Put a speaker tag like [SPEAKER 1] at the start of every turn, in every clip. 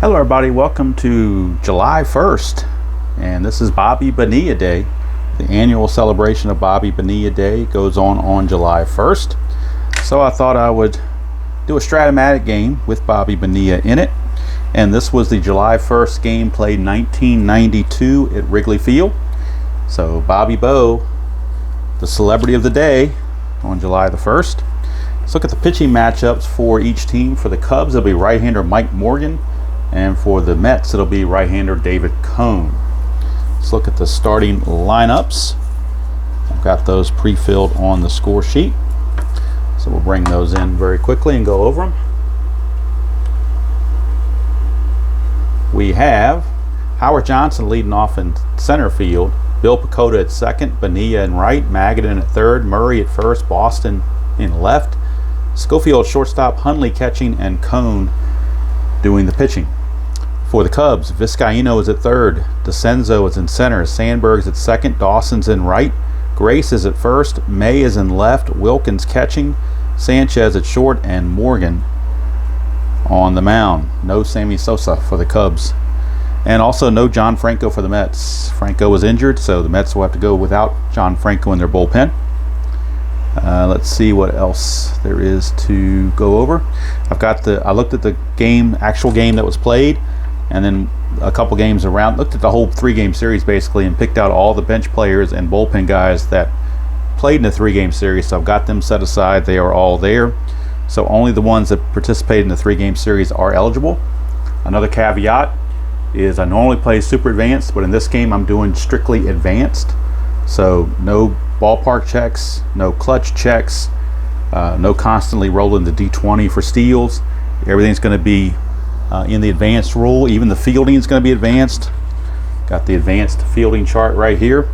[SPEAKER 1] Hello everybody, welcome to July 1st, and this is Bobby Bonilla Day. The annual celebration of Bobby Bonilla Day goes on July 1st. So I thought I would do a Strat-O-Matic game with Bobby Bonilla in it. And this was the July 1st game played 1992 at Wrigley Field. So Bobby Bo, the celebrity of the day on July the 1st. Let's look at the pitching matchups for each team. For the Cubs, it'll be right-hander Mike Morgan. And for the Mets, it'll be right-hander David Cone. Let's look at the starting lineups. I've got those pre-filled on the score sheet. So we'll bring those in very quickly and go over them. We have Howard Johnson leading off in center field. Bill Pacoda at second, Bonilla in right, Magadan at third, Murray at first, Boston in left, Schofield shortstop, Hundley catching, and Cone doing the pitching. For the Cubs, Vizcaíno is at third, DeCenzo is in center, Sandberg's at second, Dawson's in right, Grace is at first, May is in left, Wilkins catching, Sanchez at short, and Morgan on the mound. No Sammy Sosa for the Cubs. And also no John Franco for the Mets. Franco was injured, so the Mets will have to go without John Franco in their bullpen. Let's see what else there is to go over. I looked at the actual game that was played, and then a couple games around, looked at the whole 3-game series basically, and picked out all the bench players and bullpen guys that played in the 3-game series. So I've got them set aside. They are all there. So only the ones that participated in the 3-game series are eligible. Another caveat is I normally play super advanced, but in this game I'm doing strictly advanced. So no ballpark checks, no clutch checks, no constantly rolling the D20 for steals. Everything's going to be in the advanced rule. Even the fielding is going to be advanced. Got the advanced fielding chart right here,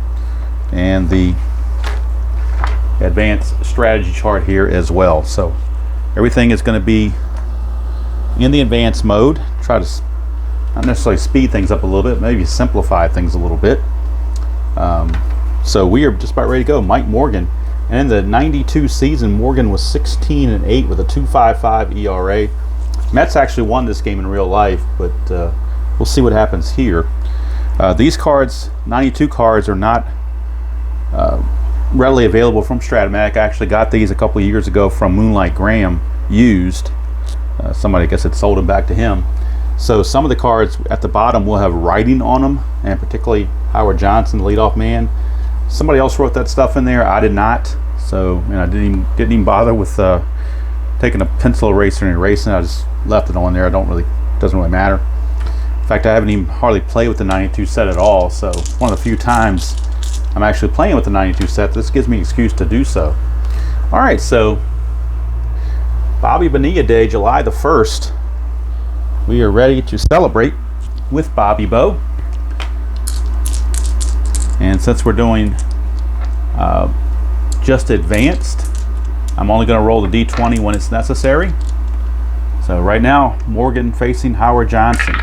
[SPEAKER 1] and the advanced strategy chart here as well. So everything is going to be in the advanced mode. Try to not necessarily speed things up a little bit, maybe simplify things a little bit. So we are just about ready to go. Mike Morgan, and in the 92 season, Morgan was 16-8 with a 2.55 ERA. Mets actually won this game in real life, but we'll see what happens here. These cards, 92 cards, are not readily available from Strat-O-Matic. I actually got these a couple of years ago from Moonlight Graham used. Somebody, I guess, had sold them back to him. So some of the cards at the bottom will have writing on them, and particularly Howard Johnson, the leadoff man. Somebody else wrote that stuff in there. I did not. So, and I didn't even bother with taking a pencil eraser and erasing. I just left it on there. Doesn't really matter. In fact, I haven't even hardly played with the 92 set at all. So it's one of the few times I'm actually playing with the 92 set. This gives me an excuse to do so. All right, so Bobby Bonilla Day, July the 1st. We are ready to celebrate with Bobby Bo. And since we're doing just advanced, I'm only going to roll the D20 when it's necessary. So right now, Morgan facing Howard Johnson.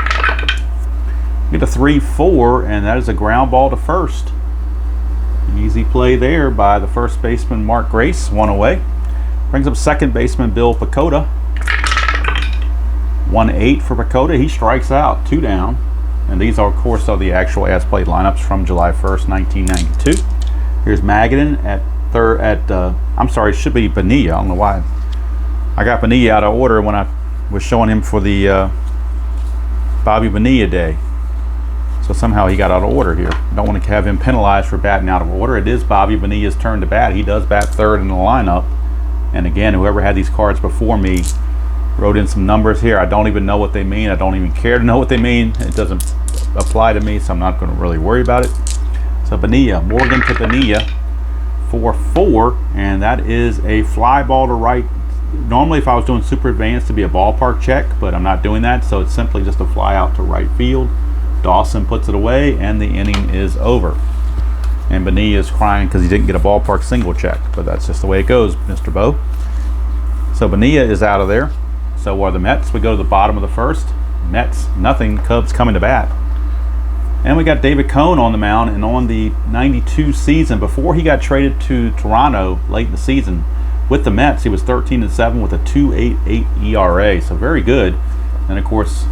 [SPEAKER 1] Get a 3-4, and that is a ground ball to first. Easy play there by the first baseman, Mark Grace, one away. Brings up second baseman, Bill Pacoda. 1-8 for Pacoda. He strikes out, 2 down. And these are, of course, the actual as-played lineups from July 1st, 1992. Here's Magadan at third. I'm sorry, it should be Bonilla. I don't know why I got Bonilla out of order when I was showing him for the Bobby Bonilla Day. So somehow he got out of order here. Don't want to have him penalized for batting out of order. It is Bobby Bonilla's turn to bat. He does bat third in the lineup. And again, whoever had these cards before me wrote in some numbers here. I don't even know what they mean. I don't even care to know what they mean. It doesn't apply to me, so I'm not going to really worry about it. So Bonilla, Morgan to Bonilla for 4, and that is a fly ball to right. Normally, if I was doing super advanced, it'd be a ballpark check, but I'm not doing that, so it's simply just a fly out to right field. Dawson puts it away, and the inning is over. And Bonilla is crying because he didn't get a ballpark single check, but that's just the way it goes, Mr. Bo. So Bonilla is out of there. So are the Mets. We go to the bottom of the first. Mets, nothing. Cubs coming to bat. And we got David Cone on the mound. And on the 92 season, before he got traded to Toronto late in the season, with the Mets, he was 13-7 with a 2.88 ERA. So very good. And of course,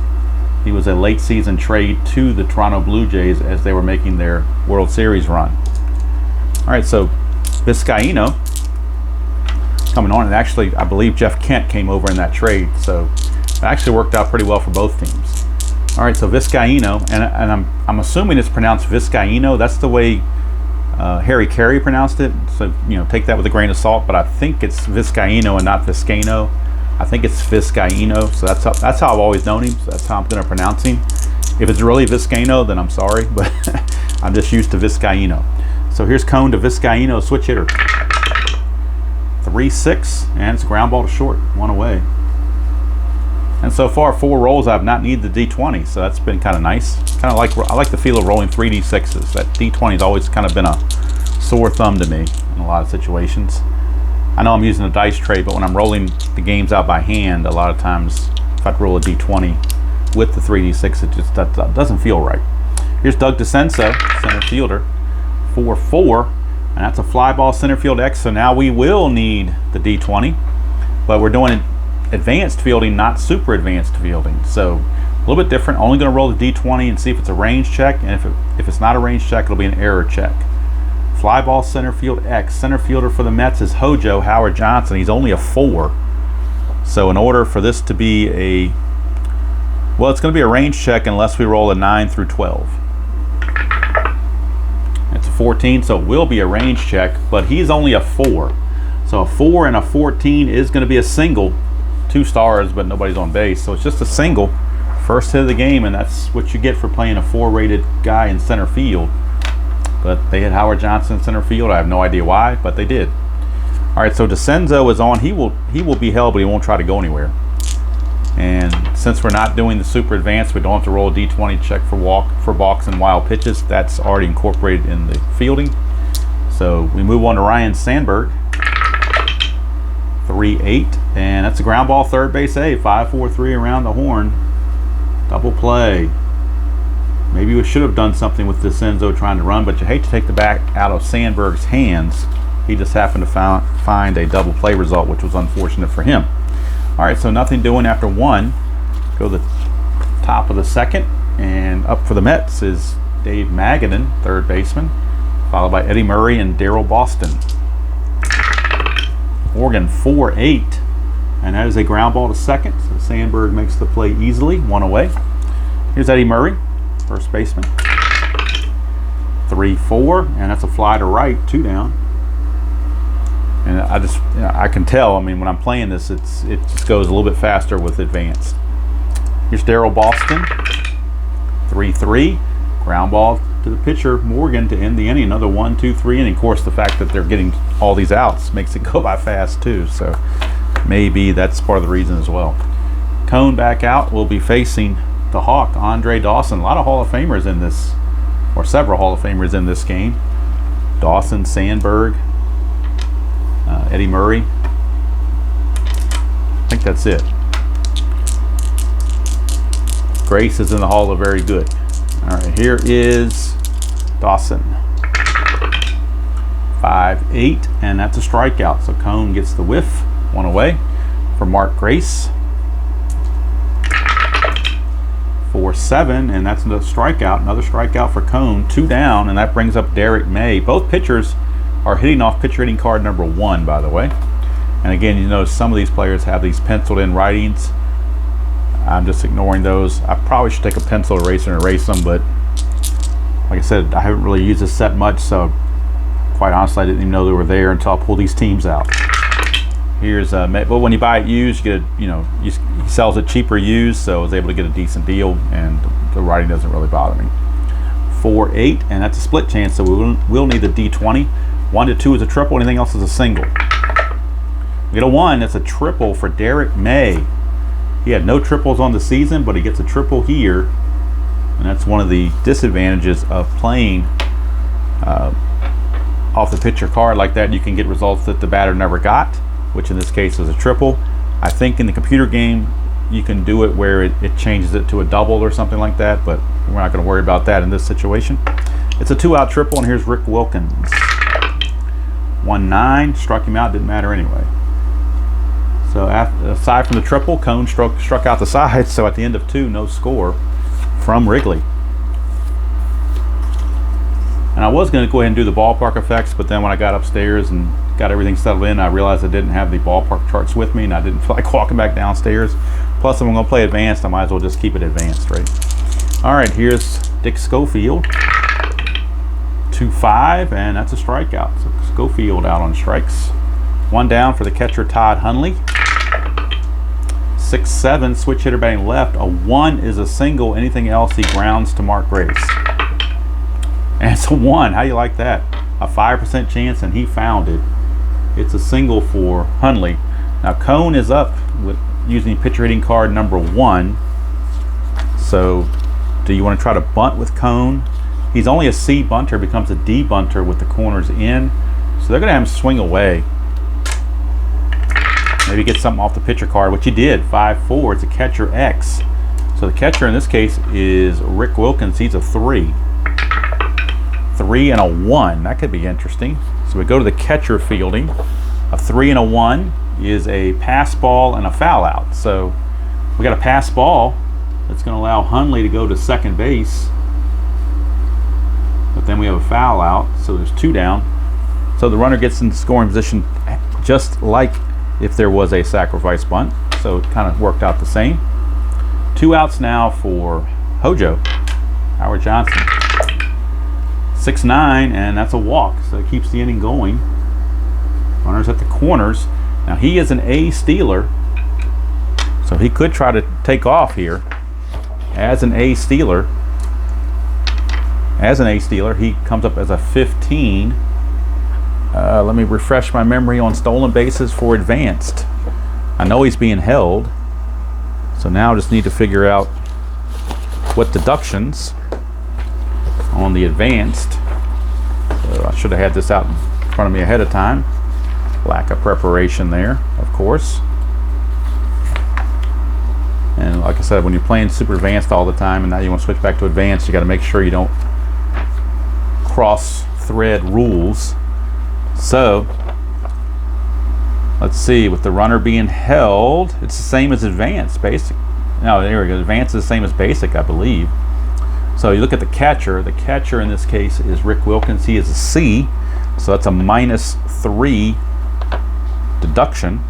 [SPEAKER 1] He was a late season trade to the Toronto Blue Jays as they were making their World Series run. All right, so Vizcaino coming on, and actually I believe Jeff Kent came over in that trade, so it actually worked out pretty well for both teams. All right, so Vizcaino, and I'm assuming it's pronounced Vizcaino. That's the way Harry Carey pronounced it. So take that with a grain of salt. But I think it's Vizcaino and not Vizcaino. I think it's Vizcaino. So that's how I've always known him. So that's how I'm going to pronounce him. If it's really Vizcaino, then I'm sorry, but I'm just used to Vizcaino. So here's Cone to Vizcaino, switch hitter. 3-6, and it's a ground ball to short, one away. And so far, 4 rolls, I've not needed the D20, so that's been kind of nice. I like the feel of rolling 3 D6s. That D20 has always kind of been a sore thumb to me in a lot of situations. I know I'm using a dice tray, but when I'm rolling the games out by hand, a lot of times, if I roll a D20 with the 3 D6, it just that doesn't feel right. Here's Doug DeCenso, center fielder, 4-4, and that's a fly ball center field X. So now we will need the D20, but we're doing it advanced fielding, not super advanced fielding. So a little bit different. Only going to roll the D20 and see if it's a range check, and if it's not a range check, it'll be an error check. Fly ball center field X. Center fielder for the Mets is Hojo Howard Johnson. He's only a 4. So in order for this to be it's going to be a range check unless we roll a 9 through 12. It's a 14, so it will be a range check, but he's only a 4. So a 4 and a 14 is going to be a single. 2 stars, but nobody's on base, so it's just a single. First hit of the game, and that's what you get for playing a 4-rated guy in center field. But they hit Howard Johnson in center field. I have no idea why, but they did. All right, so DeCenso is on. He will be held, but he won't try to go anywhere. And since we're not doing the super advanced, we don't have to roll a D20 check for balks and wild pitches. That's already incorporated in the fielding. So we move on to Ryan Sandberg. 3-8, and that's a ground ball, third base A. 5-4-3 around the horn. Double play. Maybe we should have done something with DeCenso trying to run, but you hate to take the bat out of Sandberg's hands. He just happened to find a double play result, which was unfortunate for him. All right, so nothing doing after 1. Go to the top of the second, and up for the Mets is Dave Magadan, third baseman, followed by Eddie Murray and Darryl Boston. Morgan 4-8, and that is a ground ball to second. So Sandberg makes the play easily, 1 away. Here's Eddie Murray, first baseman. 3-4, and that's a fly to right, 2 down. And I can tell. I mean, when I'm playing this, it just goes a little bit faster with advanced. Here's Darryl Boston, 3-3, ground ball to the pitcher Morgan to end the inning. Another 1-2-3 inning. Of course, the fact that they're getting all these outs makes it go by fast too. So maybe that's part of the reason as well. Cone back out. We'll be facing the Hawk, Andre Dawson. A lot of Hall of Famers in this, or several Hall of Famers in this game. Dawson, Sandberg, Eddie Murray. I think that's it. Grace is in the Hall of Very Good. All right, here is Dawson. 5-8, and that's a strikeout. So Cone gets the whiff, 1 away for Mark Grace. 4-7, and that's another strikeout. Another strikeout for Cone, 2 down, and that brings up Derek May. Both pitchers are hitting off pitcher hitting card number 1, by the way. And again, you notice some of these players have these penciled in writings. I'm just ignoring those. I probably should take a pencil eraser and erase them, but like I said, I haven't really used this set much, so quite honestly, I didn't even know they were there until I pulled these teams out. Here's but when you buy it used, you get he sells it cheaper used, so I was able to get a decent deal, and the writing doesn't really bother me. 4-8, and that's a split chance, so we'll need the D20. 1-2 is a triple. Anything else is a single. We get a 1. That's a triple for Derek May. He had no triples on the season, but he gets a triple here, and that's one of the disadvantages of playing off the pitcher card like that. You can get results that the batter never got, which in this case is a triple. I think in the computer game you can do it where it changes it to a double or something like that, but we're not going to worry about that in this situation. It's a 2-out triple, and here's Rick Wilkins. 1-9, struck him out, didn't matter anyway. So aside from the triple, Cone struck out the side, so at the end of 2, no score. from Wrigley. And I was going to go ahead and do the ballpark effects, but then when I got upstairs and got everything settled in, I realized I didn't have the ballpark charts with me, and I didn't feel like walking back downstairs. Plus, if I'm going to play advanced, I might as well just keep it advanced, right? All right, here's Dick Schofield. 2-5, and that's a strikeout. So Schofield out on strikes. 1 down for the catcher, Todd Hundley. 6-7, switch hitter batting left. A 1 is a single. Anything else, he grounds to Mark Grace. And it's a 1. How do you like that? A 5% chance, and he found it. It's a single for Hundley. Now Cone is up with using pitcher hitting card number 1. So do you want to try to bunt with Cone? He's only a C bunter, becomes a D bunter with the corners in. So they're going to have him swing away. Maybe get something off the pitcher card, which he did. 5-4. It's a catcher X. So the catcher in this case is Rick Wilkins. He's a 3. 3 and a 1. That could be interesting. So we go to the catcher fielding. A 3 and a 1 is a pass ball and a foul out. So we got a pass ball that's going to allow Hundley to go to second base. But then we have a foul out, so there's 2 down. So the runner gets into scoring position just like if there was a sacrifice bunt. So it kind of worked out the same. 2 outs now for Hojo, Howard Johnson. 6-9, and that's a walk, so it keeps the inning going. Runners at the corners. Now he is an A stealer, so he could try to take off here as an A stealer. As an A stealer, he comes up as a 15. Let me refresh my memory on stolen bases for advanced. I know he's being held, so now I just need to figure out what deductions on the advanced. So I should have had this out in front of me ahead of time. Lack of preparation there, of course. And like I said, when you're playing super advanced all the time and now you want to switch back to advanced, you got to make sure you don't cross thread rules. So let's see, with the runner being held, it's the same as advanced basic. No, there we go. Advanced is the same as basic, I believe. So you look at the catcher. The catcher in this case is Rick Wilkins. He is a C, so that's a -3 deduction.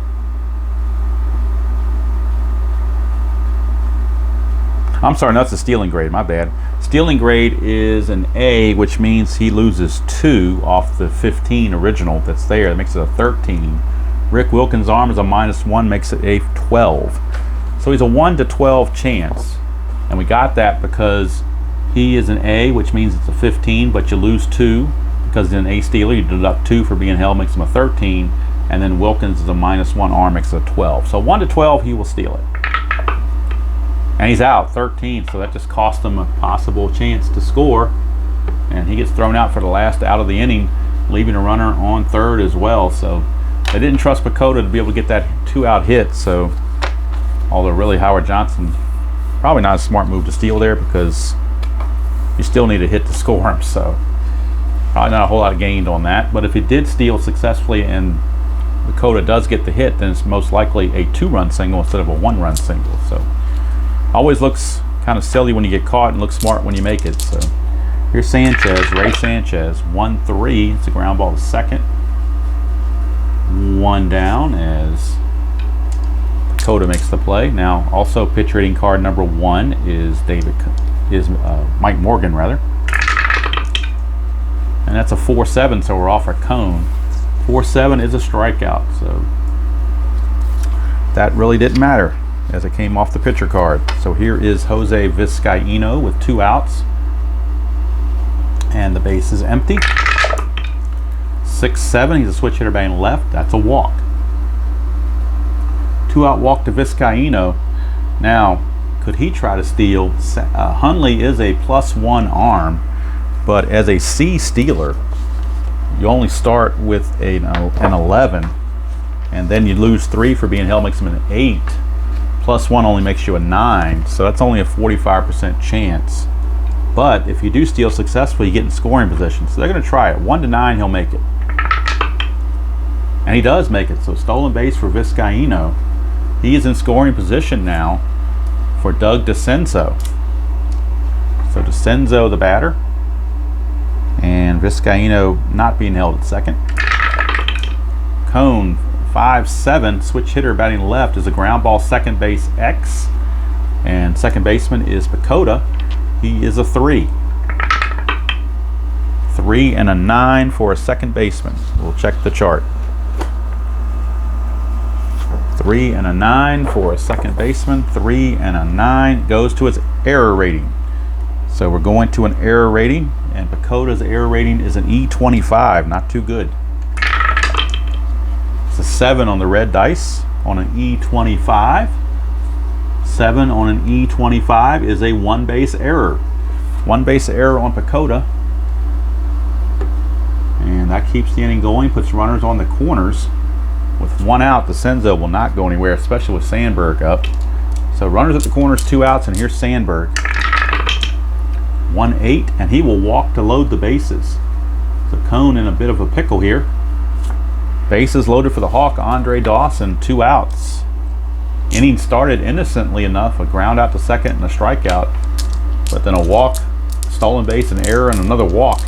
[SPEAKER 1] I'm sorry, that's a stealing grade, my bad. Stealing grade is an A, which means he loses 2 off the 15 original that's there. That makes it a 13. Rick Wilkins' arm is a -1, makes it a 12. So he's a 1 to 12 chance. And we got that because he is an A, which means it's a 15, but you lose 2 because he's an A stealer. You deduct 2 for being held, makes him a 13. And then Wilkins is a -1 arm, makes it a 12. So 1 to 12, he will steal it. And he's out 13, so that just cost him a possible chance to score. And he gets thrown out for the last out of the inning, leaving a runner on third as well. So they didn't trust Pacoda to be able to get that 2-out hit. So although really Howard Johnson, probably not a smart move to steal there because you still need a hit to score him. So probably not a whole lot gained on that. But if he did steal successfully and Pacoda does get the hit, then it's most likely a 2-run single instead of a 1-run single. So always looks kind of silly when you get caught and looks smart when you make it. So here's Sanchez, Ray Sanchez, 1-3. It's a ground ball to second. 1 down as Pacoda makes the play. Now also pitcher hitting card number 1 is Mike Morgan rather. And that's a 4-7, so we're off our Cone. 4-7 is a strikeout, so that really didn't matter as it came off the pitcher card. So here is Jose Vizcaíno with 2 outs. And the base is empty. 6-7, he's a switch hitter batting left. That's a walk. 2-out walk to Vizcaíno. Now, could he try to steal? Hundley is a +1 arm, but as a C stealer, you only start with an 11, and then you lose 3 for being held, makes him an 8. +1 only makes you a 9, so that's only a 45% chance. But if you do steal successfully, you get in scoring position. So they're going to try it. 1 to 9, he'll make it. And he does make it. So stolen base for Vizcaíno. He is in scoring position now for Doug DeCenso. Senzo the batter, and Vizcaino not being held at second. Cone, 5'7", switch hitter batting left, is a ground ball second base X, and second baseman is Pacoda. He is a 3. 3 and a 9 for a second baseman. We'll check the chart. 3 and a 9 for a second baseman. 3 and a 9 goes to his error rating. So we're going to an error rating, and Pacoda's error rating is an E25, not too good. It's a 7 on the red dice on an E25. 7 on an E25 is a 1 base error. 1 base error on Pacoda. And that keeps the inning going, puts runners on the corners. With 1 out, the Senzo will not go anywhere, especially with Sandberg up. So runners at the corners, 2 outs, and here's Sandberg. 1-8, and he will walk to load the bases. So Cone in a bit of a pickle here. Bases loaded for the Hawk, Andre Dawson, 2 outs. Inning started innocently enough, a ground out to second and a strikeout, but then a walk, stolen base, an error, and another walk.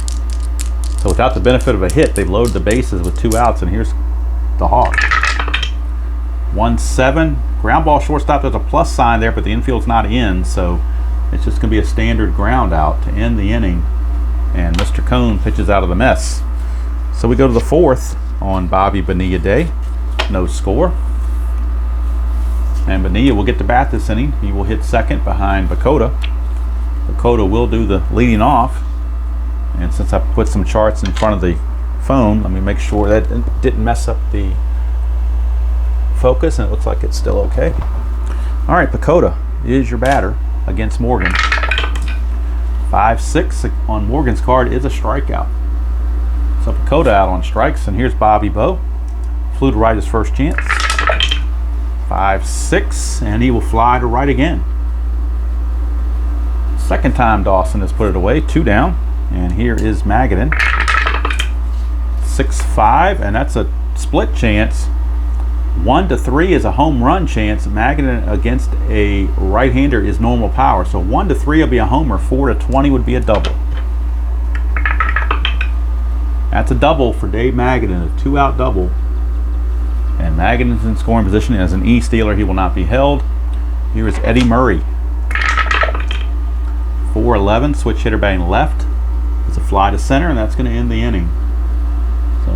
[SPEAKER 1] So without the benefit of a hit, they loaded the bases with 2 outs, and here's the Hawk. 1-7, ground ball shortstop. There's a plus sign there, but the infield's not in, so it's just going to be a standard ground out to end the inning, and Mr. Cone pitches out of the mess. So we go to the 4th on Bobby Bonilla Day. No score. And Bonilla will get to bat this inning. He will hit second behind Pacoda. Pacoda will do the leading off. And since I put some charts in front of the phone, let me make sure that it didn't mess up the focus, and it looks like it's still okay. All right, Pacoda is your batter against Morgan. 5-6 on Morgan's card is a strikeout. So Pacoda out on strikes, and here's Bobby Bo. Flew to right his first chance. 5-6, and he will fly to right again. Second time Dawson has put it away, 2 down, and here is Magadan. 6-5, and that's a split chance. 1-3 is a home run chance. Magadan against a right-hander is normal power, so 1-3 will be a homer. 4-20 would be a double. That's a double for Dave Magadan, a 2-out double. And Magadan's in scoring position. As an E-stealer, he will not be held. Here is Eddie Murray. 4-11, switch hitter batting left. It's a fly to center, and that's going to end the inning. So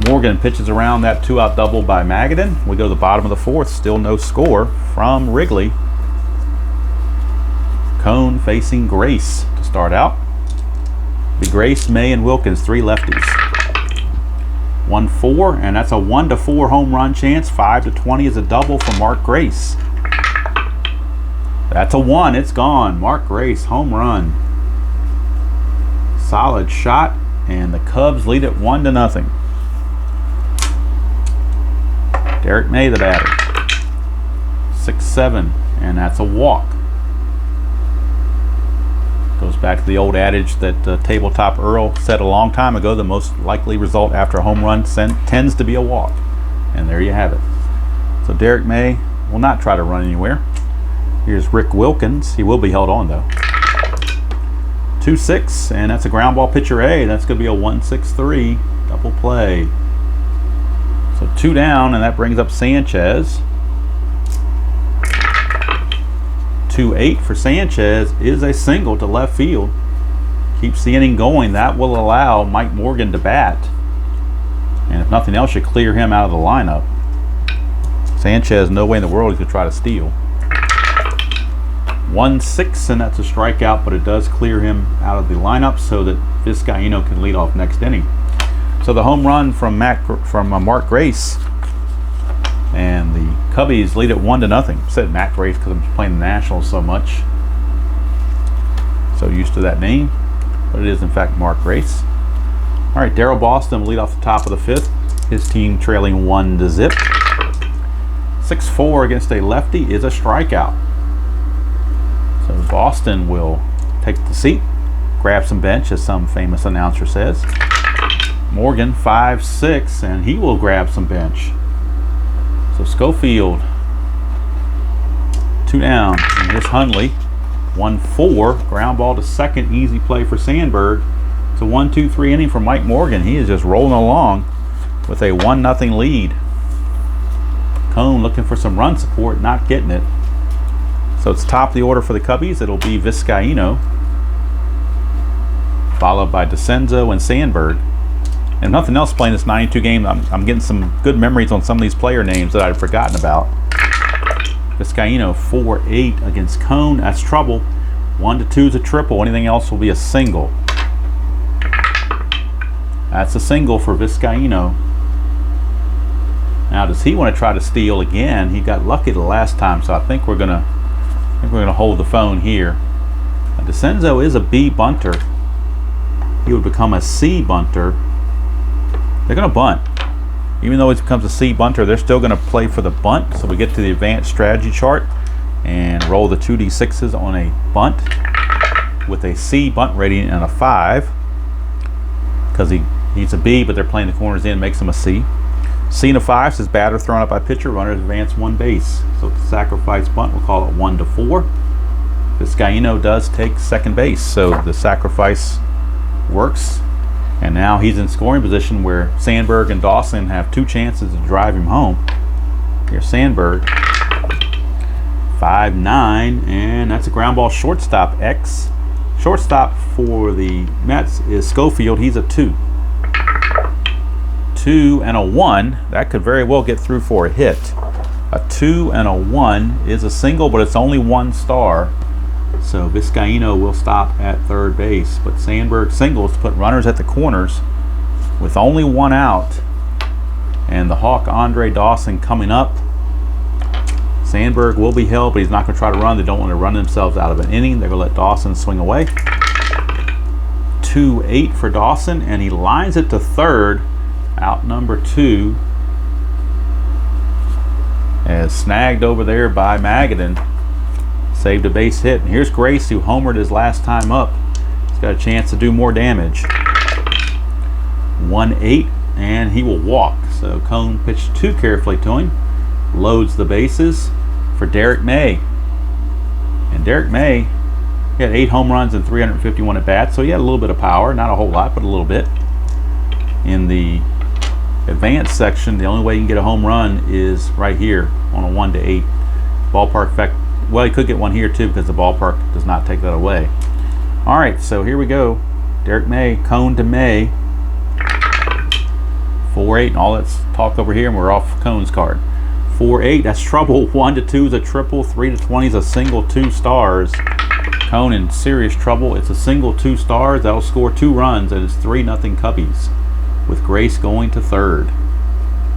[SPEAKER 1] Morgan pitches around that 2-out double by Magadan. We go to the bottom of the 4th. Still no score from Wrigley. Cone facing Grace to start out. Be Grace, May, and Wilkins, 3 lefties. 1-4, and that's a 1-4 home run chance. 5-20 is a double for Mark Grace. That's a 1. It's gone. Mark Grace, home run. Solid shot, and the Cubs lead it 1-0. Derek May, the batter. 6-7, and that's a walk. Goes back to the old adage that Tabletop Earl said a long time ago: the most likely result after a home run tends to be a walk. And there you have it. So Derek May will not try to run anywhere. Here's Rick Wilkins. He will be held on though. 2-6, and that's a ground ball pitcher A. That's going to be a 1-6-3 double play. So 2 down, and that brings up Sanchez. 2-8 for Sanchez is a single to left field. Keeps the inning going. That will allow Mike Morgan to bat. And if nothing else, should clear him out of the lineup. Sanchez, no way in the world he could try to steal. 1-6, and that's a strikeout, but it does clear him out of the lineup so that Vizcaino can lead off next inning. So the home run from Mark Grace, and the Cubbies lead it 1-0. I said Matt Grace because I'm playing the Nationals so much. So used to that name, but it is in fact Mark Grace. All right, Darryl Boston lead off the top of the 5th. His team trailing 1-0. 6-4 against a lefty is a strikeout. So Boston will take the seat, grab some bench, as some famous announcer says. Morgan 5-6, and he will grab some bench. So Schofield, 2 down, and here's Hundley. 1-4, ground ball to second, easy play for Sandberg. It's a 1-2-3 inning for Mike Morgan. He is just rolling along with a 1-0 lead. Cone looking for some run support, not getting it. So it's top of the order for the Cubbies. It'll be Vizcaino, followed by DeCenzo and Sandberg. And nothing else playing this 92 game. I'm getting some good memories on some of these player names that I'd forgotten about. Vizcaino 4-8 against Cone. That's trouble. 1-2 is a triple. Anything else will be a single. That's a single for Vizcaino. Now, does he want to try to steal again? He got lucky the last time, so I think we're gonna hold the phone here. DeCenzo is a B bunter. He would become a C bunter. They're gonna bunt. Even though it becomes a C bunter, they're still going to play for the bunt. So we get to the advanced strategy chart and roll the 2d6s on a bunt with a C bunt rating and a 5. Because he needs a B, but they're playing the corners in, makes him a C. C and a 5 says batter thrown up by pitcher, runners advance 1 base. So the sacrifice bunt, we'll call it 1-4. Vizcaino does take second base, so the sacrifice works. And now he's in scoring position where Sandberg and Dawson have 2 chances to drive him home. Here's Sandberg. 5-9, and that's a ground ball shortstop X. Shortstop for the Mets is Schofield. He's a 2. 2 and a 1. That could very well get through for a hit. A 2 and a 1 is a single, but it's only 1 star. So Vizcaino will stop at third base, but Sandberg singles to put runners at the corners with only 1 out. And the Hawk Andre Dawson coming up. Sandberg will be held, but he's not going to try to run. They don't want to run themselves out of an inning. They're going to let Dawson swing away. 2-8 for Dawson, and he lines it to third, out number 2. As snagged over there by Magadan. Saved a base hit. And here's Grace, who homered his last time up. He's got a chance to do more damage. 1-8, and he will walk. So Cone pitched too carefully to him. Loads the bases for Derek May. And Derek May, he had 8 home runs and 351 at bats, so he had a little bit of power. Not a whole lot, but a little bit. In the advanced section, the only way you can get a home run is right here on a 1-8. Ballpark effect. Well, he could get one here too because the ballpark does not take that away. All right, so here we go. Derek May, Cone to May. 4-8, and all that's talk over here, and we're off Cone's card. 4-8, that's trouble. 1-2 is a triple. 3-20 is a single, 2 stars. Cone in serious trouble. It's a single, 2 stars. That'll score 2 runs, and it's 3-0 Cubbies with Grace going to third.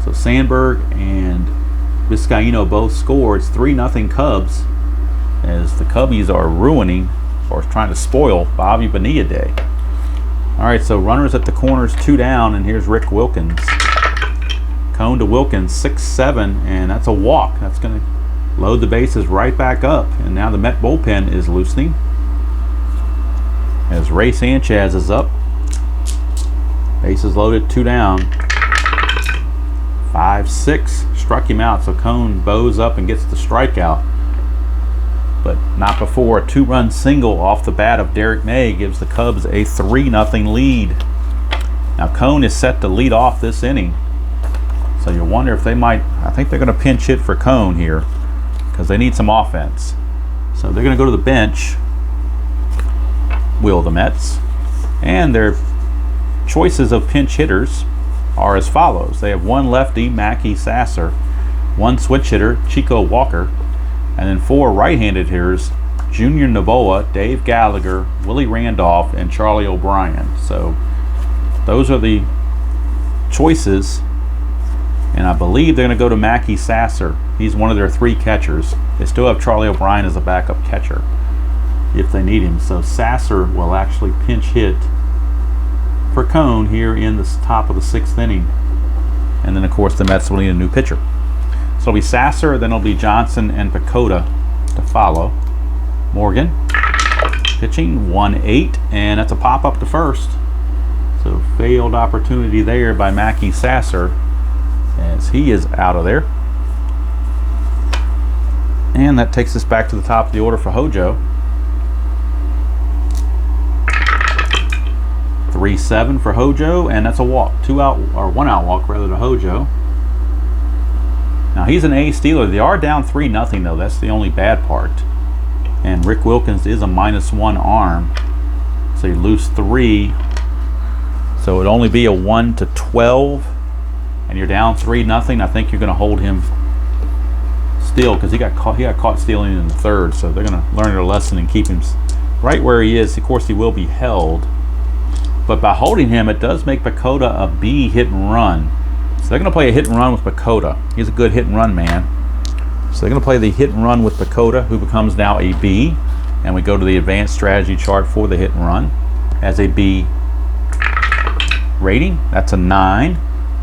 [SPEAKER 1] So Sandberg and Vizcaino both score. It's 3-0 Cubs, as the Cubbies are ruining or trying to spoil Bobby Bonilla Day. All right, so runners at the corners, 2 down, and here's Rick Wilkins. Cone to Wilkins, 6-7, and that's a walk. That's going to load the bases right back up, and now the Met bullpen is loosening as Ray Sanchez is up. Bases loaded, 2 down. 5-6, struck him out, so Cone bows up and gets the strikeout. But not before a 2-run single off the bat of Derek May gives the Cubs a 3-0 lead. Now Cone is set to lead off this inning. So you wonder if they might, I think they're going to pinch hit for Cone here because they need some offense. So they're going to go to the bench, will the Mets. And their choices of pinch hitters are as follows. They have 1 lefty, Mackey Sasser, 1 switch hitter, Chico Walker, and then 4 right-handed hitters, Junior Novoa, Dave Gallagher, Willie Randolph, and Charlie O'Brien. So those are the choices, and I believe they're going to go to Mackey Sasser. He's one of their 3 catchers. They still have Charlie O'Brien as a backup catcher if they need him. So Sasser will actually pinch hit for Cone here in the top of the 6th inning. And then, of course, the Mets will need a new pitcher. So it'll be Sasser, then it'll be Johnson and Pacoda to follow. Morgan pitching, 1-8, and that's a pop-up to first. So failed opportunity there by Mackey Sasser as he is out of there. And that takes us back to the top of the order for Hojo. 3-7 for Hojo, and that's a walk. 2 out, or 1 out walk rather, to Hojo. Now he's an A stealer. They are down 3-0 though. That's the only bad part. And Rick Wilkins is a -1 arm. So you lose 3. So it'd only be a 1-12. And you're down 3-0. I think you're going to hold him still because he got caught stealing in the 3rd. So they're going to learn their lesson and keep him right where he is. Of course, he will be held. But by holding him, it does make Pacoda a B hit and run. So they're going to play a hit and run with Pacoda. He's a good hit and run man. So they're going to play the hit and run with Pacoda, who becomes now a B. And we go to the advanced strategy chart for the hit and run as a B rating. That's a 9.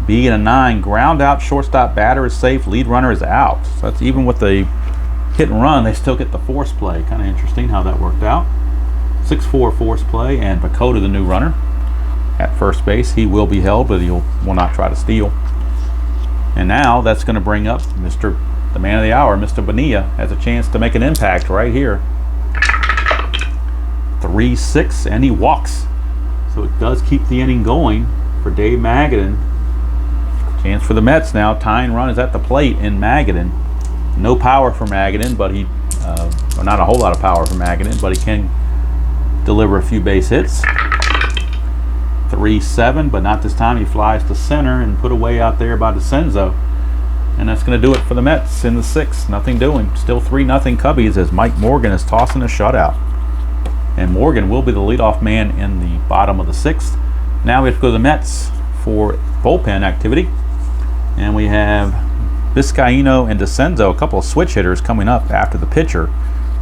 [SPEAKER 1] B and a 9. Ground out, shortstop, batter is safe, lead runner is out. So that's even with the hit and run, they still get the force play. Kind of interesting how that worked out. 6-4 force play, and Pacoda, the new runner, at first base. He will be held, but he will not try to steal. And now that's going to bring up the man of the hour, Mr. Bonilla, has a chance to make an impact right here. 3-6, and he walks. So it does keep the inning going for Dave Magadan. Chance for the Mets now. Tying run is at the plate in Magadan. No power for Magadan, but or not a whole lot of power for Magadan, but he can deliver a few base hits. 3-7, but not this time. He flies to center and put away out there by DeCenzo. And that's going to do it for the Mets in the 6th. Nothing doing. Still 3-0 Cubbies as Mike Morgan is tossing a shutout. And Morgan will be the leadoff man in the bottom of the 6th. Now we have to go to the Mets for bullpen activity. And we have Vizcaino and DeCenzo, a couple of switch hitters coming up after the pitcher.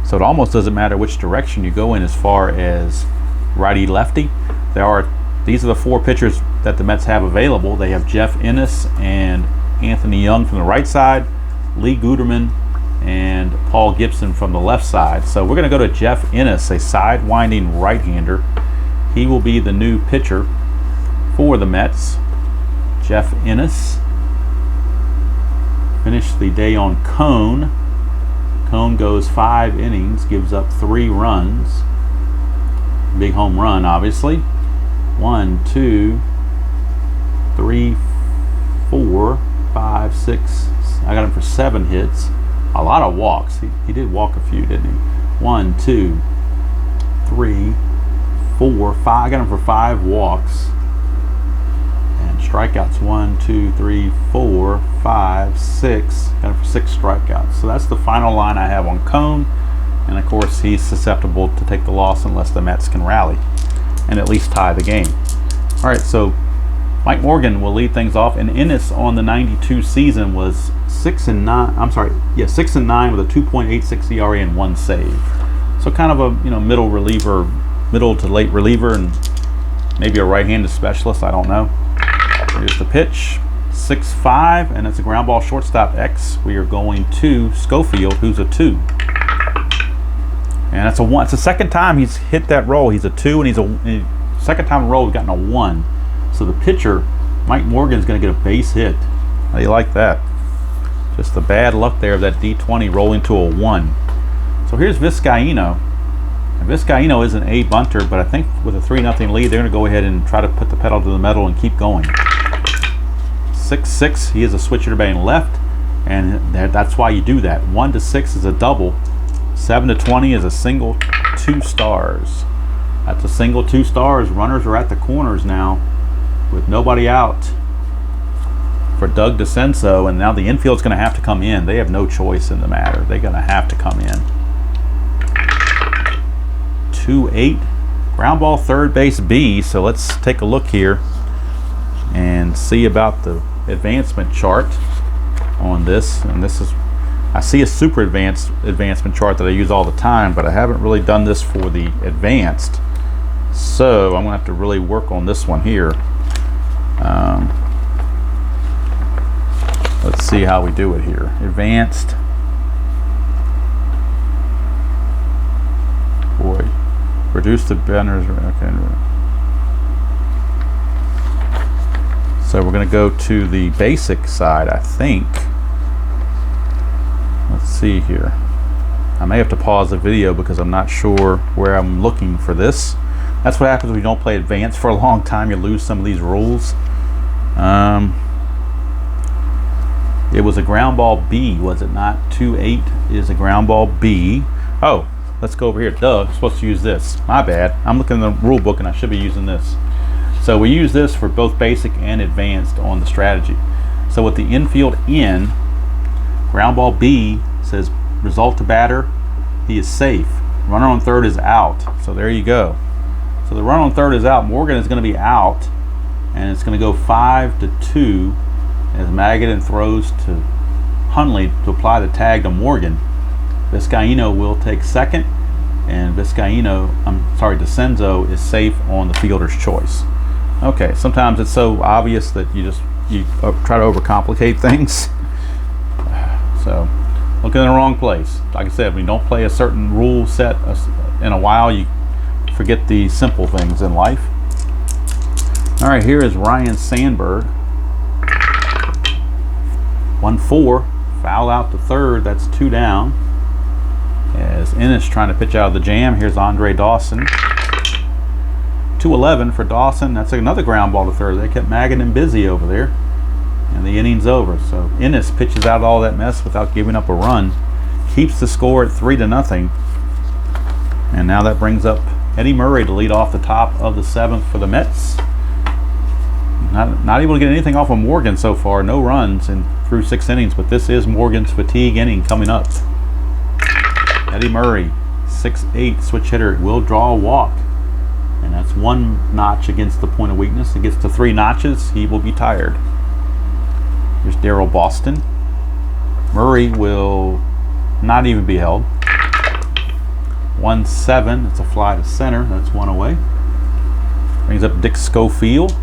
[SPEAKER 1] So it almost doesn't matter which direction you go in as far as righty-lefty. These are the 4 pitchers that the Mets have available. They have Jeff Ennis and Anthony Young from the right side, Lee Guterman and Paul Gibson from the left side. So we're going to go to Jeff Ennis, a side-winding right-hander. He will be the new pitcher for the Mets. Jeff Ennis finished the day on Cone. Cone goes 5 innings, gives up 3 runs. Big home run, obviously. 1, 2, 3, 4, 5, 6. I got him for 7 hits. A lot of walks. He did walk a few, didn't he? 1, 2, 3, 4, 5. I got him for 5 walks. And strikeouts 1, 2, 3, 4, 5, 6. Got him for 6 strikeouts. So that's the final line I have on Cone. And of course, he's susceptible to take the loss unless the Mets can rally and at least tie the game. All right, so Mike Morgan will lead things off, and Ennis on the 92 season was 6-9. I'm sorry, yeah, 6-9 with a 2.86 ERA and 1 save. So kind of a middle reliever, middle to late reliever, and maybe a right-handed specialist. I don't know. Here's the pitch, 6-5, and it's a ground ball shortstop X. We are going to Schofield, who's a 2. And that's a 1. It's the second time he's hit that roll. He's a 2, and second time in a roll we've gotten a 1. So the pitcher, Mike Morgan, is going to get a base hit. How do you like that? Just the bad luck there of that D20 rolling to a 1. So here's Vizcaino. And Vizcaino is an A bunter, but I think with a 3-0 lead, they're going to go ahead and try to put the pedal to the metal and keep going. 6-6. He is a switch hitter batting left, and that's why you do that. 1-6 is a double. 7-20 is a single 2 stars. That's a single 2 stars. Runners are at the corners now with nobody out for Doug DeCenzo, and now the infield's going to have to come in. They have no choice in the matter. They're going to have to come in. 2-8. Ground ball third base B. So let's take a look here and see about the advancement chart on this. And this is, I see a super advancement chart that I use all the time, but I haven't really done this for the advanced. So I'm going to have to really work on this one here. Let's see how we do it here. Advanced. Boy, reduce the benders. Okay. So we're going to go to the basic side, I think. Let's see here. I may have to pause the video because I'm not sure where I'm looking for this. That's what happens when you don't play advanced for a long time. You lose some of these rules. It was a ground ball B, was it not? 2-8 is a ground ball B. Oh, let's go over here. Duh, I'm supposed to use this. My bad. I'm looking in the rule book and I should be using this. So we use this for both basic and advanced on the strategy. So with the infield in, ground ball B says result to batter, he is safe. Runner on third is out. So there you go. So the runner on third is out. Morgan is going to be out, and it's going to go 5-2 as Magadan throws to Hundley to apply the tag to Morgan. Vizcaino will take second, and DeCenzo is safe on the fielder's choice. Okay, sometimes it's so obvious that you try to overcomplicate things. So, looking in the wrong place. Like I said, when you don't play a certain rule set in a while, you forget the simple things in life. All right, here is Ryan Sandberg. 1-4, foul out to third. That's 2 down. As Ennis trying to pitch out of the jam. Here's Andre Dawson. 2-11 for Dawson. That's another ground ball to third. They kept Magadan busy over there, and the inning's over. So Ennis pitches out all that mess without giving up a run, keeps the score at 3-0, and now that brings up Eddie Murray to lead off the top of the 7th for the Mets. Not able to get anything off of Morgan so far. No runs through 6 innings, but this is Morgan's fatigue inning coming up. Eddie Murray, 6'8", switch hitter, will draw a walk, and that's 1 notch against the point of weakness. It gets to 3 notches, he will be tired. Here's Daryl Boston. Murray will not even be held. 1-7, it's a fly to center, that's 1 away. Brings up Dick Schofield.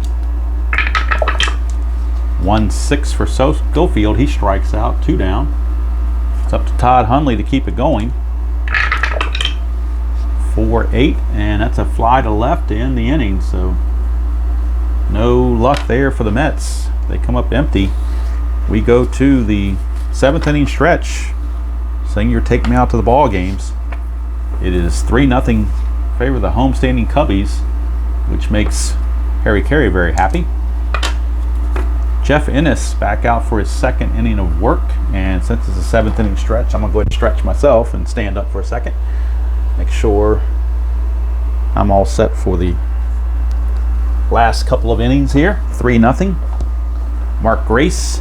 [SPEAKER 1] 1-6 for Schofield, he strikes out, 2 down. It's up to Todd Hundley to keep it going. 4-8, and that's a fly to left to end the inning, so no luck there for the Mets. They come up empty. We go to the 7th inning stretch. Singer, take me out to the ball games. It is 3-0 favor of the homestanding Cubbies, which makes Harry Carey very happy. Jeff Ennis back out for his 2nd inning of work, and since it's a 7th inning stretch, I'm going to go ahead and stretch myself and stand up for a second. Make sure I'm all set for the last couple of innings here. 3-0. Mark Grace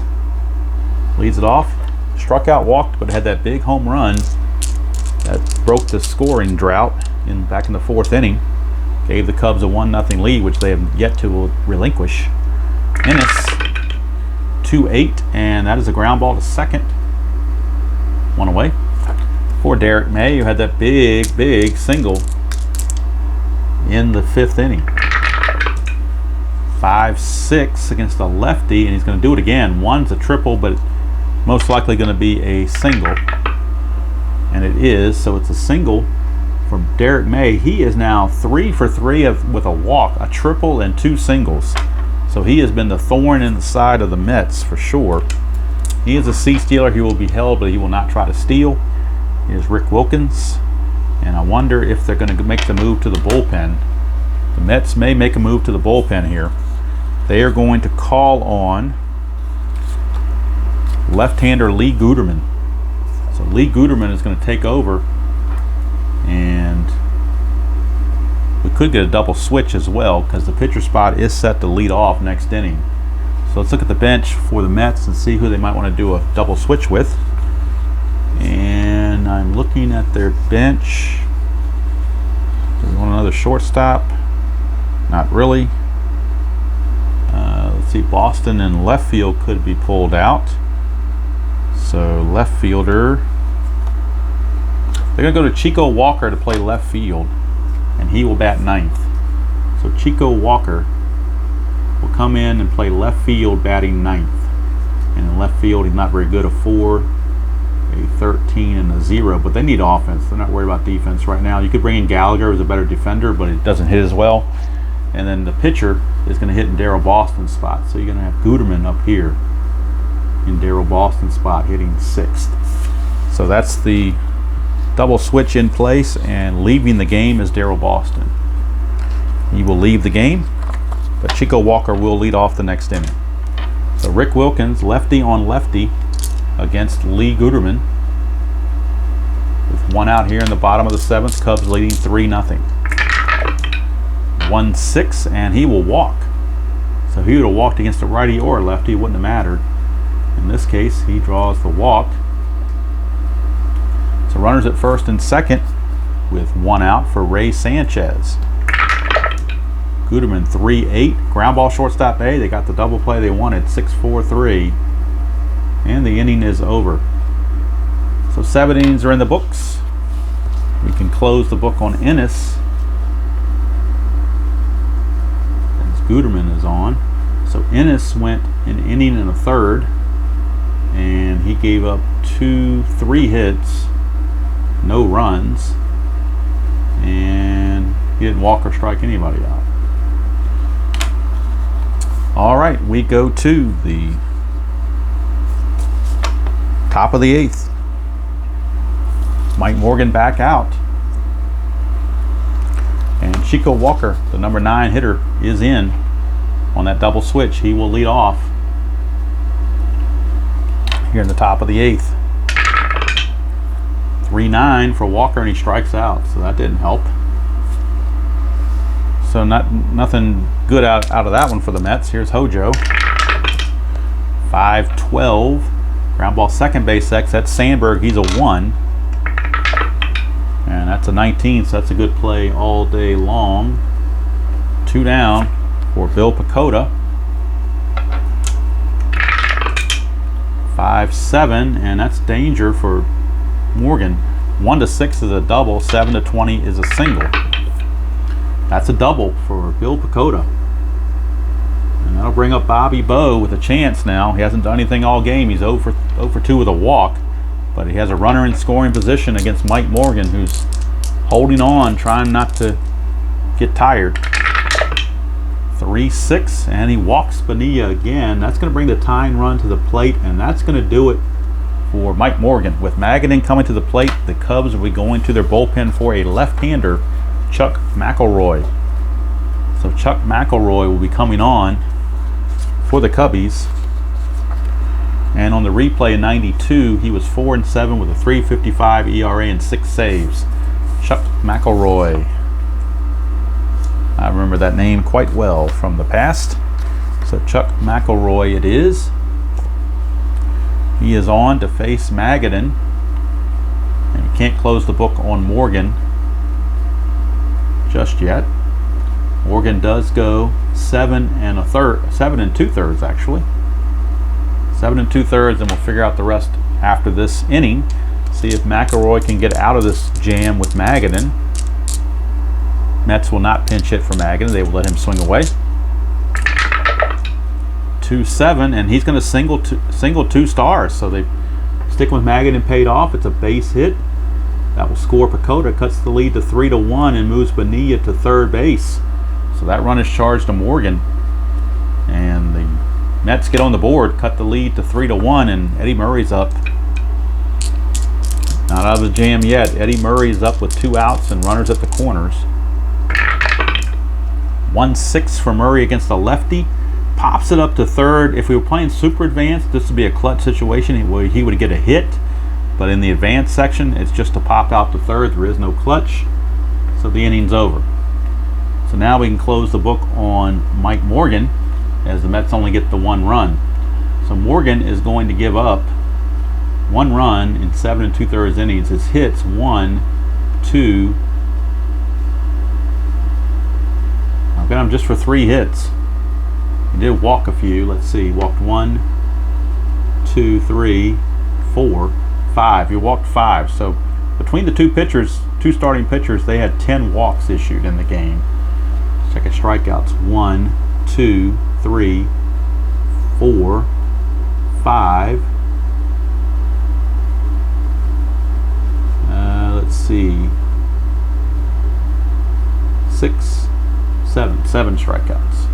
[SPEAKER 1] leads it off. Struck out, walked, but had that big home run that broke the scoring drought back in the 4th inning. Gave the Cubs a 1-0 lead, which they have yet to relinquish. Ennis, 2-8, and that is a ground ball to second. 1 away. For Derek May, who had that big single in the 5th inning. 5-6 against a lefty, and he's going to do it again. One's a triple, but most likely going to be a single, and it is. So it's a single from Derek May. He is now 3 for 3 with a walk, a triple, and 2 singles. So he has been the thorn in the side of the Mets for sure. He is a C stealer. He will be held, but he will not try to steal. Here's Rick Wilkins, and I wonder if they're going to make the move to the bullpen. The Mets may make a move to the bullpen here. They are going to call on left-hander Lee Guterman. So Lee Guterman is going to take over, and we could get a double switch as well because the pitcher spot is set to lead off next inning. So let's look at the bench for the Mets and see who they might want to do a double switch with. And I'm looking at their bench. Do we want another shortstop? Not really. Let's see, Boston in left field could be pulled out. So left fielder, they're going to go to Chico Walker to play left field, and he will bat 9th. So Chico Walker will come in and play left field, batting 9th. And in left field, he's not very good. A 4, a 13, and a 0. But they need offense. They're not worried about defense right now. You could bring in Gallagher as a better defender, but it doesn't hit as well. And then the pitcher is going to hit in Daryl Boston's spot. So you're going to have Guterman up here in Daryl Boston's spot, hitting 6th. So that's the double switch in place, and leaving the game is Daryl Boston. He will leave the game, but Chico Walker will lead off the next inning. So Rick Wilkins, lefty on lefty against Lee Guterman. With one out here in the bottom of the seventh, Cubs leading 3-0. 1-6, and he will walk. So he would have walked against a righty or a lefty, it wouldn't have mattered. In this case, he draws the walk. So runners at first and second with one out for Ray Sanchez. Guterman 3-8, ground ball shortstop A. They got the double play they wanted, 6-4-3, and the inning is over. So 7 innings are in the books. We can close the book on Ennis as Guterman is on. So Ennis went an inning and a third, and he gave up 3 hits, no runs, and he didn't walk or strike anybody out. All right, we go to the top of the 8th. Mike Morgan back out, and Chico Walker, the number 9 hitter, is in on that double switch. He will lead off here in the top of the 8th. 3-9 for Walker, and he strikes out, so that didn't help. So nothing good out of that one for the Mets. Here's Hojo. 5-12. Ground ball second base X. That's Sandberg. He's a 1. And that's a 19, so that's a good play all day long. 2 down for Bill Pacoda. 5-7, and that's danger for Morgan. 1-6 is a double. 7-20 is a single. That's a double for Bill Pacoda. And that'll bring up Bobby Bowe with a chance now. He hasn't done anything all game. He's 0 for 2 with a walk. But he has a runner in scoring position against Mike Morgan, who's holding on, trying not to get tired. 3-6, and he walks Bonilla again. That's going to bring the tying run to the plate, and that's going to do it for Mike Morgan. With Magadan coming to the plate, the Cubs will be going to their bullpen for a left-hander, Chuck McElroy. So Chuck McElroy will be coming on for the Cubbies. And on the replay in 92, he was 4-7 with a 3.55 ERA and 6 saves. Chuck McElroy. I remember that name quite well from the past. So Chuck McElroy it is. He is on to face Magadan. And you can't close the book on Morgan just yet. Morgan does go 7 2/3 actually. 7 2/3, and we'll figure out the rest after this inning. See if McElroy can get out of this jam with Magadan. Mets will not pinch hit for Magadan. They will let him swing away. 2-7, and he's going to single 2 stars. So they stick with Magadan, paid off. It's a base hit. That will score Pacoda, cuts the lead to 3-1, and moves Bonilla to third base. So that run is charged to Morgan. And the Mets get on the board, cut the lead to 3-1, and Eddie Murray's up. Not out of the jam yet. Eddie Murray's up with 2 outs and runners at the corners. 1-6 for Murray against a lefty. Pops it up to third. If we were playing super advanced, this would be a clutch situation. He would get a hit. But in the advanced section, it's just to pop out to third. There is no clutch. So the inning's over. So now we can close the book on Mike Morgan, as the Mets only get the 1 run. So Morgan is going to give up 1 run in 7 2/3 innings. His hits 1, 2. I've got him just for 3 hits. He did walk a few. Let's see. He walked 1, 2, 3, 4, 5. He walked 5. So between the 2 pitchers, 2 starting pitchers, they had 10 walks issued in the game. Let's check his strikeouts. 1, 2, 3, 4, 5. Let's see. 6, 7 strikeouts.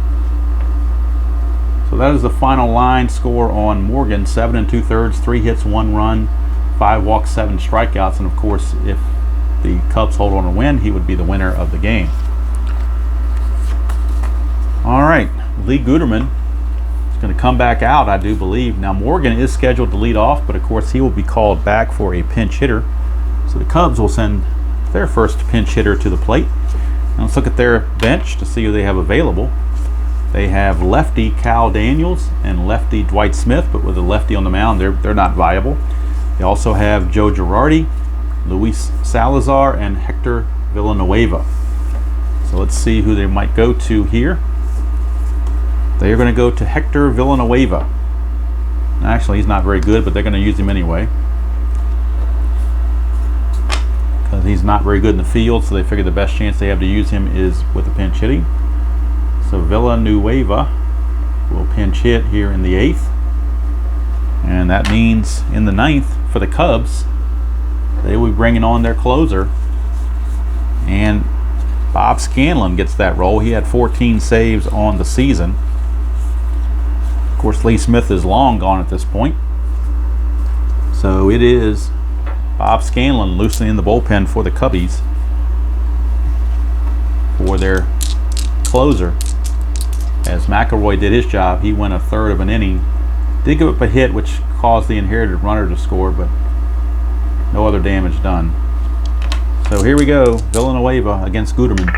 [SPEAKER 1] So that is the final line score on Morgan. 7 2/3, 3 hits, 1 run, 5 walks, 7 strikeouts, and of course, if the Cubs hold on to win, he would be the winner of the game. All right, Lee Guterman is going to come back out, I do believe. Now Morgan is scheduled to lead off, but of course he will be called back for a pinch hitter. So the Cubs will send their first pinch hitter to the plate. Now let's look at their bench to see who they have available. They have lefty Cal Daniels and lefty Dwight Smith, but with a lefty on the mound, they're not viable. They also have Joe Girardi, Luis Salazar, and Hector Villanueva. So let's see who they might go to here. They are going to go to Hector Villanueva. Actually, he's not very good, but they're going to use him anyway, because he's not very good in the field, so they figure the best chance they have to use him is with the pinch hitting. So Villanueva will pinch hit here in the 8th. And that means in the 9th for the Cubs, they will be bringing on their closer. And Bob Scanlon gets that role. He had 14 saves on the season. Of course, Lee Smith is long gone at this point. So it is Bob Scanlon loosening the bullpen for the Cubbies for their closer. As McElroy did his job, he went a third of an inning. Did give up a hit, which caused the inherited runner to score, but no other damage done. So here we go, Villanueva against Guterman.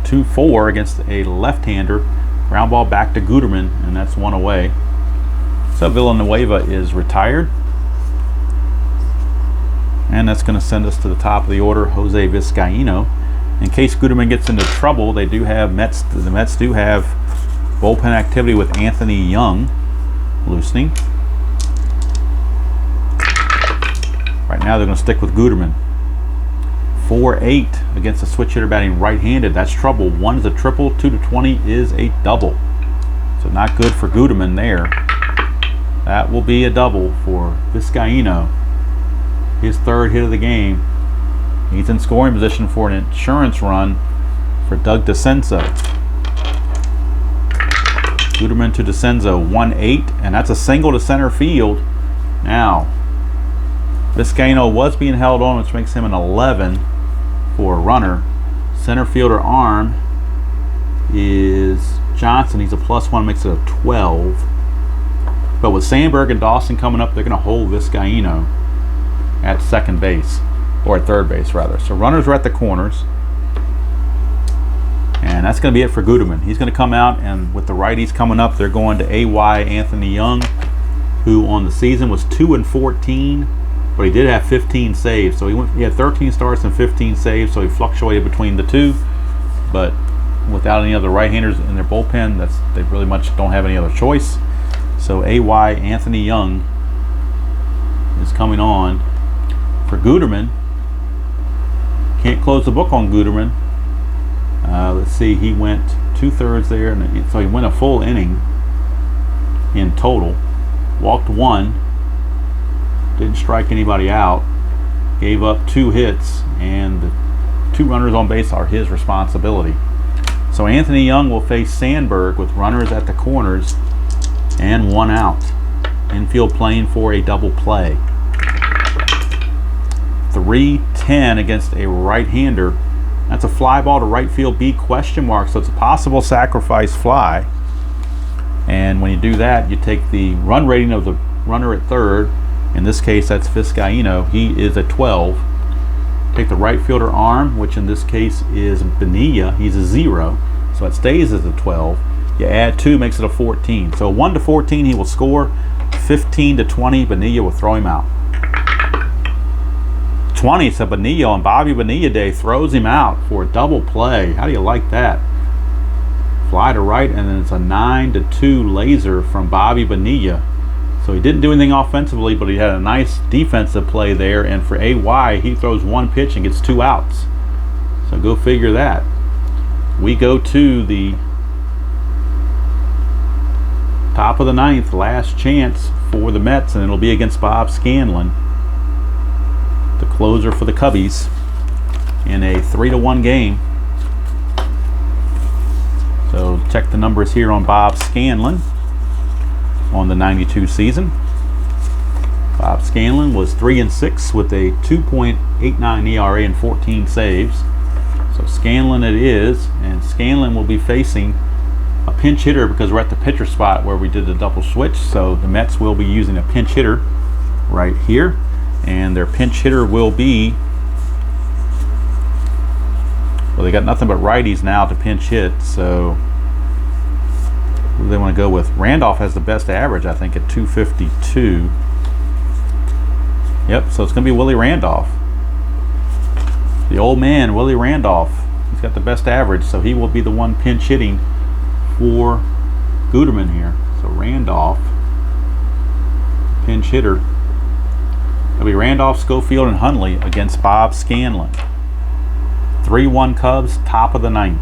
[SPEAKER 1] 2-4 against a left-hander. Ground ball back to Guterman, and that's one away. So Villanueva is retired. And that's going to send us to the top of the order, Jose Vizcaino. In case Guterman gets into trouble, the Mets do have bullpen activity with Anthony Young loosening. Right now they're going to stick with Guterman. 4-8 against a switch hitter batting right-handed. That's trouble. 1 is a triple, 2-20 is a double. So not good for Guterman there. That will be a double for Vizcaino. His 3rd hit of the game. He's in scoring position for an insurance run for Doug DeCenzo. Guterman to DeCenzo, 1-8, and that's a single to center field. Now, Vizcaino was being held on, which makes him an 11 for a runner. Center fielder arm is Johnson. He's a +1, makes it a 12. But with Sandberg and Dawson coming up, they're going to hold Vizcaino at second base, or at third base rather. So runners are at the corners, and that's going to be it for Guterman. He's going to come out, and with the righties coming up, they're going to A.Y. Anthony Young, who on the season was 2-14, but he did have 15 saves. So he had 13 starts and 15 saves, so he fluctuated between the two. But without any other right-handers in their bullpen, they really much don't have any other choice. So A.Y. Anthony Young is coming on for Guterman. Can't close the book on Guterman. Let's see, he went 2/3 there, and so he went a full inning in total. Walked 1, didn't strike anybody out, gave up 2 hits, and the 2 runners on base are his responsibility. So Anthony Young will face Sandberg with runners at the corners and 1 out. Infield playing for a double play. 3-10 against a right-hander. That's a fly ball to right field B ? So it's a possible sacrifice fly. And when you do that, you take the run rating of the runner at third. In this case, that's Vizcaino. He is a 12. Take the right fielder arm, which in this case is Bonilla. He's a 0. So it stays as a 12. You add 2, makes it a 14. So 1-14, he will score. 15-20, Bonilla will throw him out. 20, so Bonilla on Bobby Bonilla Day throws him out for a double play. How do you like that? Fly to right, and then it's a 9-2 laser from Bobby Bonilla. So he didn't do anything offensively, but he had a nice defensive play there. And for A.Y., he throws 1 pitch and gets 2 outs. So go figure that. We go to the top of the 9th, last chance for the Mets, and it'll be against Bob Scanlon, the closer for the Cubbies, in a 3-1 game. So check the numbers here on Bob Scanlon on the 92 season. Bob Scanlon was 3-6 with a 2.89 ERA and 14 saves. So So Scanlon it is, and Scanlon will be facing a pinch hitter because we're at the pitcher spot where we did the double switch. So the Mets will be using a pinch hitter right here, and their pinch hitter will be, well, they got nothing but righties now to pinch hit, so who do they want to go with? Randolph has the best average, I think, at 252. Yep, so it's going to be Willie Randolph. The old man, Willie Randolph. He's got the best average, so he will be the one pinch hitting for Guterman here. So Randolph, pinch hitter. It'll be Randolph, Schofield, and Hundley against Bob Scanlon. 3-1 Cubs, top of the ninth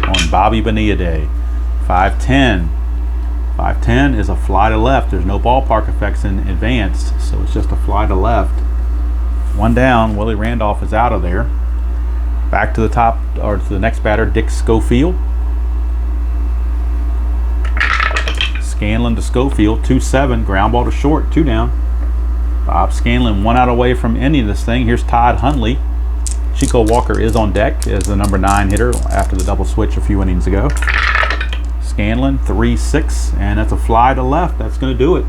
[SPEAKER 1] on Bobby Bonilla Day. 5-10. 5-10 is a fly to left. There's no ballpark effects in advanced, so it's just a fly to left. One down. Willie Randolph is out of there. Back to the top, or to the next batter, Dick Schofield. Scanlon to Schofield, 2-7, ground ball to short, 2 down. Bob Scanlon 1 out away from ending this thing. Here's Todd Hundley. Chico Walker is on deck as the number 9 hitter after the double switch a few innings ago. Scanlon 3-6, and that's a fly to left. That's going to do it.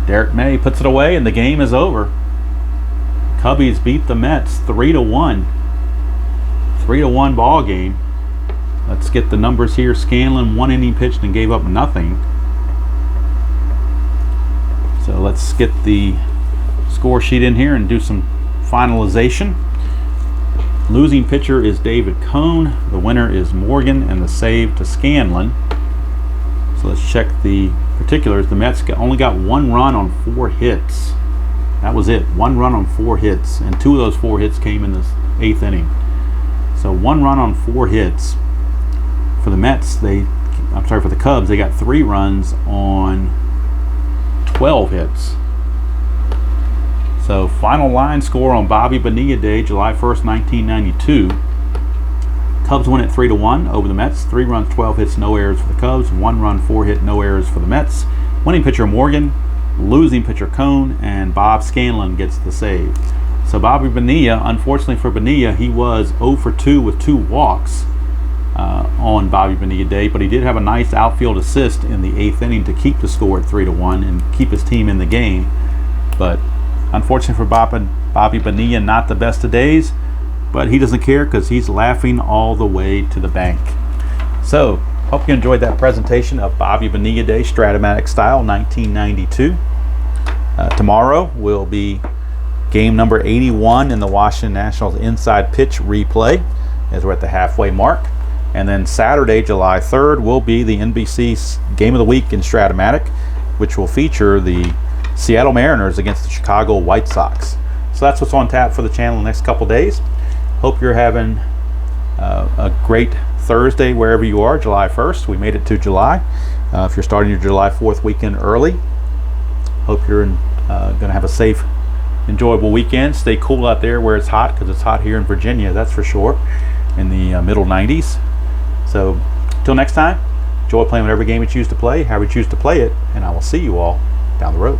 [SPEAKER 1] Derek May puts it away, and the game is over. Cubbies beat the Mets 3-1. 3-1 ball game. Let's get the numbers here. Scanlon 1 inning pitched and gave up nothing. So let's get the score sheet in here and do some finalization. Losing pitcher is David Cone. The winner is Morgan, and the save to Scanlon. So let's check the particulars. The Mets only got 1 run on 4 hits. That was it. 1 run on 4 hits, and 2 of those 4 hits came in the 8th inning. So 1 run on 4 hits. For the Mets, for the Cubs, they got 3 runs on 12 hits. So final line score on Bobby Bonilla Day, July 1st, 1992. Cubs win at 3-1 over the Mets. 3 runs, 12 hits, no errors for the Cubs. 1 run, 4 hit, no errors for the Mets. Winning pitcher Morgan, losing pitcher Cone, and Bob Scanlon gets the save. So Bobby Bonilla, unfortunately for Bonilla, he was 0 for 2 with 2 walks on Bobby Bonilla Day, but he did have a nice outfield assist in the 8th inning to keep the score at 3-1 and keep his team in the game. But unfortunately for Bobby Bonilla, not the best of days, but he doesn't care because he's laughing all the way to the bank. So, hope you enjoyed that presentation of Bobby Bonilla Day, Strat-O-Matic style, 1992. Tomorrow will be game number 81 in the Washington Nationals inside pitch replay, as we're at the halfway mark. And then Saturday, July 3rd, will be the NBC Game of the Week in Strat-O-Matic, which will feature the Seattle Mariners against the Chicago White Sox. So that's what's on tap for the channel the next couple days. Hope you're having a great Thursday wherever you are, July 1st. We made it to July. If you're starting your July 4th weekend early, hope you're going to have a safe, enjoyable weekend. Stay cool out there where it's hot, because it's hot here in Virginia, that's for sure, in the middle 90s. So until next time, enjoy playing whatever game you choose to play, however you choose to play it, and I will see you all down the road.